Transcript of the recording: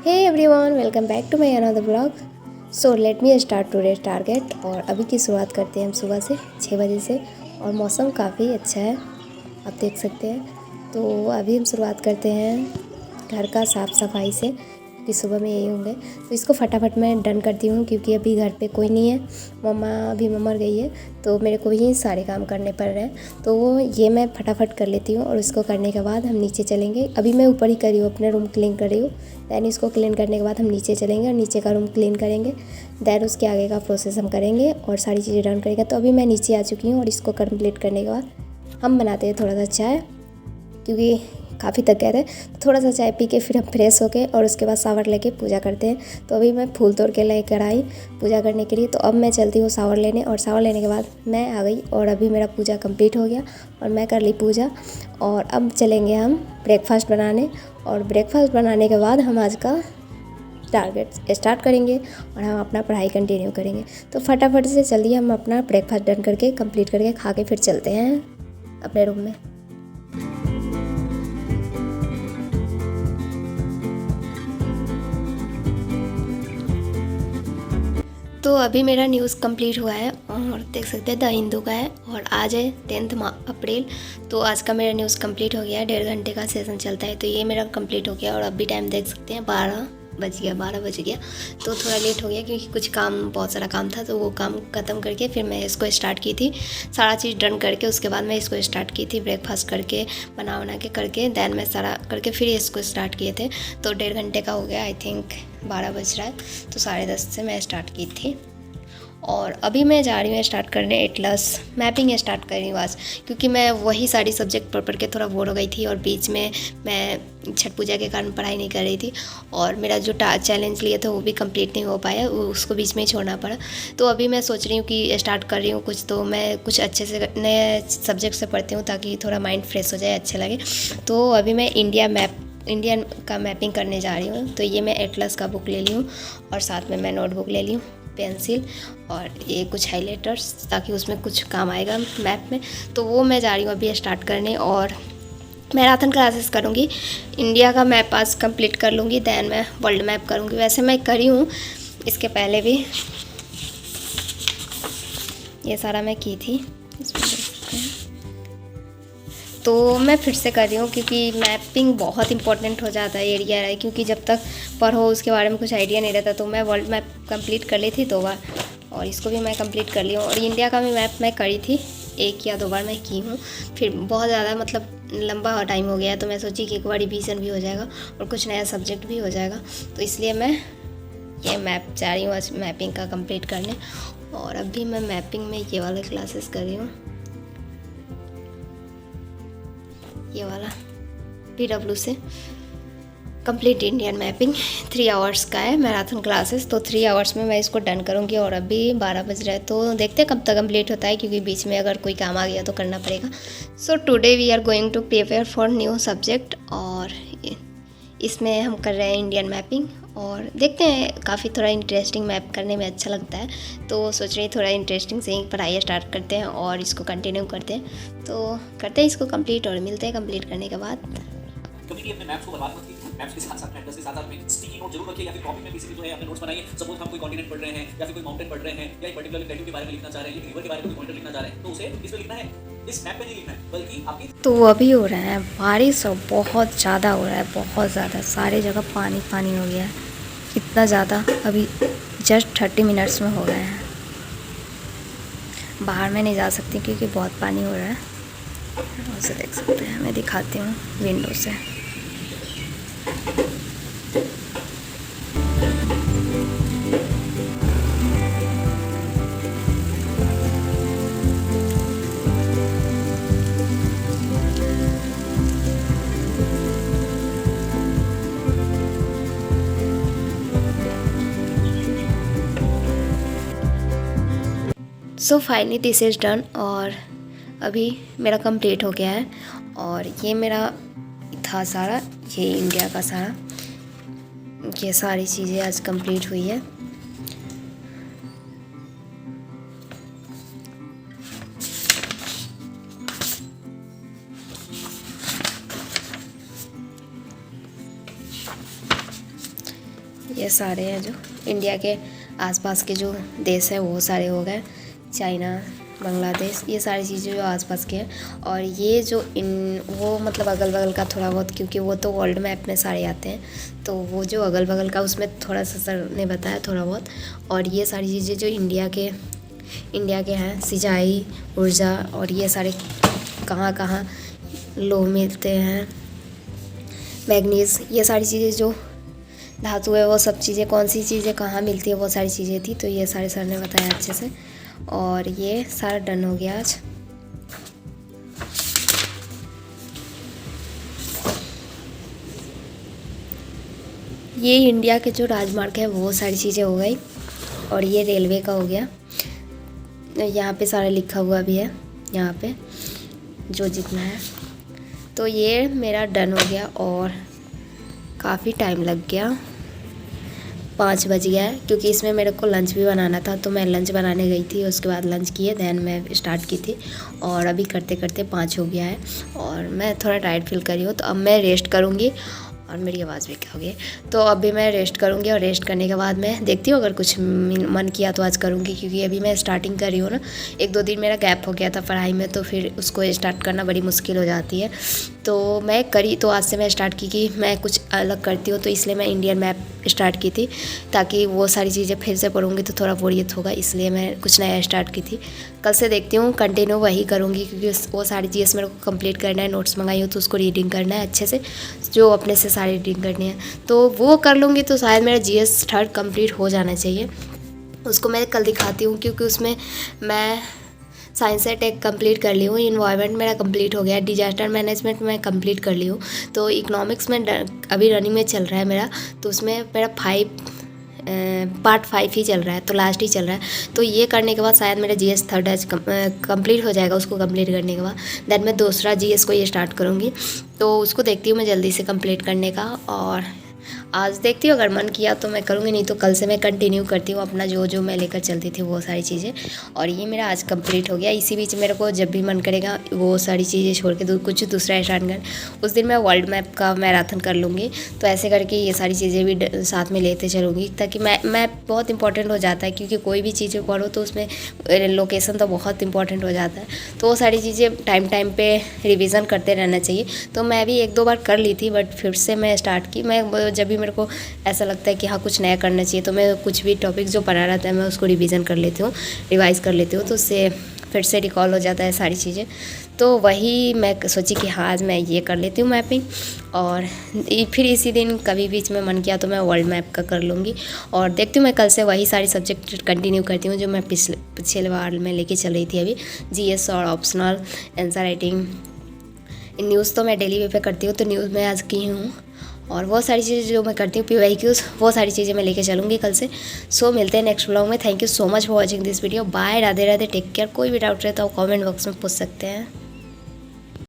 Hey everyone, welcome back to my another vlog. So let me start today's target। और अभी की शुरुआत करते हैं हम सुबह से 6 बजे से। और मौसम काफ़ी अच्छा है, आप देख सकते हैं। तो अभी हम शुरुआत करते हैं घर का साफ़ सफाई से, कि सुबह में यही होंगे। तो इसको फटाफट मैं डन करती हूँ क्योंकि अभी घर पे कोई नहीं है, मम्मा अभी मम्मा गई है, तो मेरे को ही सारे काम करने पड़ रहे हैं। तो वो ये मैं फटाफट कर लेती हूँ और इसको करने के बाद हम नीचे चलेंगे। अभी मैं ऊपर ही कर रही हूँ, अपने रूम क्लीन कर रही हूँ। दैन इसको क्लीन करने के बाद हम नीचे चलेंगे और नीचे का रूम क्लीन करेंगे। दैन उसके आगे का प्रोसेस हम करेंगे और सारी चीज़ें डन करेंगे। तो अभी मैं नीचे आ चुकी हूँ और इसको कंप्लीट करने के बाद हम बनाते हैं थोड़ा सा चाय, क्योंकि काफ़ी थक गए थे। तो थोड़ा सा चाय पी के फिर हम फ्रेश होके और उसके बाद शावर लेके पूजा करते हैं। तो अभी मैं फूल तोड़ के लेकर आई पूजा करने के लिए। तो अब मैं चलती हूँ शावर लेने, और शावर लेने के बाद मैं आ गई और अभी मेरा पूजा कंप्लीट हो गया और मैं कर ली पूजा। और अब चलेंगे हम ब्रेकफास्ट बनाने, और ब्रेकफास्ट बनाने के बाद हम आज का टारगेट स्टार्ट करेंगे और हम अपना पढ़ाई कंटिन्यू करेंगे। तो फटाफट से जल्दी हम अपना ब्रेकफास्ट डन करके कंप्लीट करके खा के फिर चलते हैं अपने रूम में। तो अभी मेरा न्यूज़ कंप्लीट हुआ है और देख सकते हैं द हिंदू का है, और आज है 10 अप्रैल। तो आज का मेरा न्यूज़ कंप्लीट हो गया है, 1.5 घंटे का सेशन चलता है। तो ये मेरा कंप्लीट हो गया और अभी टाइम देख सकते हैं 12 बज गया। तो थोड़ा लेट हो गया क्योंकि कुछ काम, बहुत सारा काम था, तो वो काम ख़त्म करके फिर मैं इसको स्टार्ट की थी। सारा चीज़ डन करके उसके बाद मैं इसको स्टार्ट की थी, ब्रेकफास्ट करके बना के करके दैन मैं सारा करके फिर इसको स्टार्ट किए थे। तो 1.5 घंटे का हो गया, आई थिंक 12 बज रहा है। तो 10:30 से मैं स्टार्ट की थी और अभी मैं जा रही हूँ स्टार्ट करने एटलस मैपिंग स्टार्ट कर रही हूँ आज, क्योंकि मैं वही सारी सब्जेक्ट पढ़ के थोड़ा बोर हो गई थी और बीच में मैं छठ पूजा के कारण पढ़ाई नहीं कर रही थी और मेरा जो चैलेंज लिए थे वो भी कंप्लीट नहीं हो पाया, उसको बीच में ही छोड़ना पड़ा। तो अभी मैं सोच रही हूँ कि स्टार्ट कर रही हूँ कुछ, तो मैं कुछ अच्छे से नए सब्जेक्ट से पढ़ती हूँ ताकि थोड़ा माइंड फ्रेश हो जाए, अच्छे लगे। तो अभी मैं इंडियन का मैपिंग करने जा रही हूँ। तो ये मैं एटलस का बुक ले ली हूँ और साथ में मैं नोटबुक ले ली हूँ, पेंसिल और ये कुछ हाइलाइटर्स, ताकि उसमें कुछ काम आएगा मैप में। तो वो मैं जा रही हूँ अभी स्टार्ट करने और मैराथन क्लासेस करूँगी। इंडिया का मैप आज कंप्लीट कर लूँगी, दैन मैं वर्ल्ड मैप करूँगी। वैसे मैं करी हूँ इसके पहले भी, ये सारा मैं की थी, इसमें देख सकते हैं। तो मैं फिर से कर रही हूँ क्योंकि मैपिंग बहुत इंपॉर्टेंट हो जाता है एरिया है, क्योंकि जब तक पढ़ो उसके बारे में कुछ आइडिया नहीं रहता। तो मैं वर्ल्ड मैप कंप्लीट कर ली थी 2 बार और इसको भी मैं कंप्लीट कर ली हूँ। और इंडिया का भी मैप मैं करी थी 1 या 2 बार मैं की हूँ। फिर बहुत ज़्यादा मतलब लंबा टाइम हो गया, तो मैं सोची कि एक बार रिवीजन भी हो जाएगा और कुछ नया सब्जेक्ट भी हो जाएगा। तो इसलिए मैं ये मैप जा रही हूँ आज मैपिंग का कंप्लीट करने। और अभी मैं मैपिंग में ये वाले क्लासेस कर रही हूँ, ये वाला PW से कंप्लीट इंडियन मैपिंग 3 आवर्स का है मैराथन क्लासेस। तो 3 आवर्स में मैं इसको डन करूँगी और अभी 12 बज रहा है, तो देखते हैं कब तक कंप्लीट होता है, क्योंकि बीच में अगर कोई काम आ गया तो करना पड़ेगा। So today we are going to prepare for new subject और इसमें हम कर रहे हैं इंडियन मैपिंग। और देखते हैं, काफ़ी थोड़ा इंटरेस्टिंग मैप करने में अच्छा लगता है, तो सोच रही थोड़ा इंटरेस्टिंग से ही पढ़ाई स्टार्ट करते हैं और इसको कंटिन्यू करते हैं। तो करते हैं इसको कंप्लीट और मिलते हैं कंप्लीट करने के बाद। कभी भी अपने मैप्स को बर्बाद मत कीजिए। मैप्स के साथ-साथ एड्रेस के साथ-साथ में स्टिकी नोट जरूर रखिए या फिर कॉपी में बेसिकली जो है अपने नोट्स बनाइए। सपोज हम कोई कॉन्टिनेंट पढ़ रहे हैं या फिर कोई माउंटेन पढ़ रहे हैं या एक पर्टिकुलर प्लेट्यू के बारे में लिखना चाह रहे हैं, एक रिवर के बारे में कोई पॉइंटर लिखना चाह रहे हैं, तो उसे किस पे लिखना है, इस मैप पे नहीं लिखना है, बल्कि आपकी। तो अभी हो रहा है बारिश और बहुत ज़्यादा हो रहा है, बहुत ज़्यादा, सारी जगह पानी पानी हो गया है, इतना ज़्यादा। अभी जस्ट 30 मिनट्स में हो गए हैं। बाहर में नहीं जा सकती क्योंकि बहुत पानी हो रहा है। उसे देख सकते हैं, मैं दिखाती हूँ विंडो से। So finally this is done और अभी मेरा कंप्लीट हो गया है। और ये मेरा था सारा, ये इंडिया का सारा, ये सारी चीज़ें आज कंप्लीट हुई है। ये सारे हैं जो इंडिया के आसपास के जो देश हैं वो सारे हो गए, चाइना, बांग्लादेश, ये सारी चीज़ें जो आसपास के हैं। और ये जो वो मतलब अगल बगल का थोड़ा बहुत, क्योंकि वो तो वर्ल्ड मैप में सारे आते हैं, तो वो जो अगल बगल का उसमें थोड़ा सा सर ने बताया थोड़ा बहुत। और ये सारी चीज़ें जो इंडिया के हैं, सिंचाई, ऊर्जा, और ये सारे कहाँ कहाँ लोह मिलते हैं, मैग्नीज, ये सारी चीज़ें जो धातु है वो सब चीज़ें कौन सी चीज़ें कहाँ मिलती है वो सारी चीज़ें थी। तो ये सारे सर ने बताया अच्छे से, और ये सारा डन हो गया आज। ये इंडिया के जो राजमार्ग है वो सारी चीज़ें हो गई, और ये रेलवे का हो गया। यहाँ पे सारा लिखा हुआ भी है, यहाँ पे जो जितना है। तो ये मेरा डन हो गया, और काफ़ी टाइम लग गया, 5 बज गया है, क्योंकि इसमें मेरे को लंच भी बनाना था। तो मैं लंच बनाने गई थी, उसके बाद लंच किए, दैन मैं स्टार्ट की थी, और अभी करते करते 5 हो गया है, और मैं थोड़ा टायर्ड फील कर रही हूँ। तो अब मैं रेस्ट करूँगी, और मेरी आवाज़ भी क्या हो गई। तो अभी मैं रेस्ट करूँगी, और रेस्ट करने के बाद मैं देखती हूँ अगर कुछ मन किया तो आज करूँगी, क्योंकि अभी मैं स्टार्टिंग कर रही हूँ ना। 1-2 दिन मेरा गैप हो गया था पढ़ाई में, तो फिर उसको स्टार्ट करना बड़ी मुश्किल हो जाती है। तो मैं करी, तो आज से मैं स्टार्ट की कि मैं कुछ अलग करती हूँ, तो इसलिए मैं इंडियन मैप स्टार्ट की थी, ताकि वो सारी चीज़ें फिर से पढ़ूँगी तो थोड़ा बोरियत होगा, इसलिए मैं कुछ नया स्टार्ट की थी। कल से देखती हूँ कंटिन्यू वही करूँगी, क्योंकि वो सारी चीज़ें मेरे को कंप्लीट करना है। नोट्स मंगाई हो तो उसको रीडिंग करना है अच्छे से, जो अपने से सारी रीडिंग करनी है, तो वो कर लूँगी तो शायद मेरा GS 3rd कंप्लीट हो जाना चाहिए। उसको मैं कल दिखाती हूँ, क्योंकि उसमें मैं साइंस एंड टेक कंप्लीट कर ली हूँ, इन्वायरमेंट मेरा कंप्लीट हो गया, डिजास्टर मैनेजमेंट मैं कंप्लीट कर ली हूँ। तो इकोनॉमिक्स में अभी रनिंग में चल रहा है मेरा, तो उसमें मेरा पार्ट 5 ही चल रहा है, तो लास्ट ही चल रहा है। तो ये करने के बाद शायद मेरा GS 3rd आज कंप्लीट हो जाएगा। उसको कंप्लीट करने के बाद दैन मैं दूसरा GS को ये स्टार्ट करूँगी, तो उसको देखती हूँ मैं जल्दी से कंप्लीट करने का। और आज देखती हूँ अगर मन किया तो मैं करूँगी, नहीं तो कल से मैं कंटिन्यू करती हूँ अपना जो मैं लेकर चलती थी वो सारी चीज़ें। और ये मेरा आज कंप्लीट हो गया। इसी बीच मेरे को जब भी मन करेगा वो सारी चीज़ें छोड़ के कुछ दूसरा स्टार्ट कर, उस दिन मैं वर्ल्ड मैप का मैराथन कर लूँगी। तो ऐसे करके ये सारी चीज़ें भी साथ में लेते चलूँगी, ताकि मैप बहुत इंपॉर्टेंट हो जाता है, क्योंकि कोई भी चीज़ें पढ़ो तो उसमें लोकेशन तो बहुत इंपॉर्टेंट हो जाता है। तो वो सारी चीज़ें टाइम पे रिविज़न करते रहना चाहिए। तो मैं भी 1-2 बार कर ली थी, बट फिर से मैं स्टार्ट की। मैं जब भी मेरे को ऐसा लगता है कि हाँ कुछ नया करना चाहिए, तो मैं कुछ भी टॉपिक जो पढ़ा रहता है मैं उसको रिवीजन कर लेती हूँ, रिवाइज़ कर लेती हूँ, तो उससे फिर से रिकॉल हो जाता है सारी चीज़ें। तो वही मैं सोची कि हाँ आज मैं ये कर लेती हूँ मैपिंग, और फिर इसी दिन कभी बीच में मन किया तो मैं वर्ल्ड मैप का कर लूँगी। और देखती हूँ मैं कल से वही सारी सब्जेक्ट कंटिन्यू करती हूँ जो मैं पिछले बार में लेके चल रही थी अभी, GS और ऑप्शनल, आंसर राइटिंग। न्यूज़ तो मैं डेली पे करती हूँ, तो न्यूज़ में आज की हूँ, और वो सारी चीज़ें जो मैं करती हूँ PYQs, वो सारी चीज़ें मैं लेके चलूँगी कल से। सो मिलते हैं नेक्स्ट व्लॉग में। Thank you so much for watching this video. Bye, Radhe Radhe, take care. कोई भी डाउट रहता हो कमेंट बॉक्स में पूछ सकते हैं।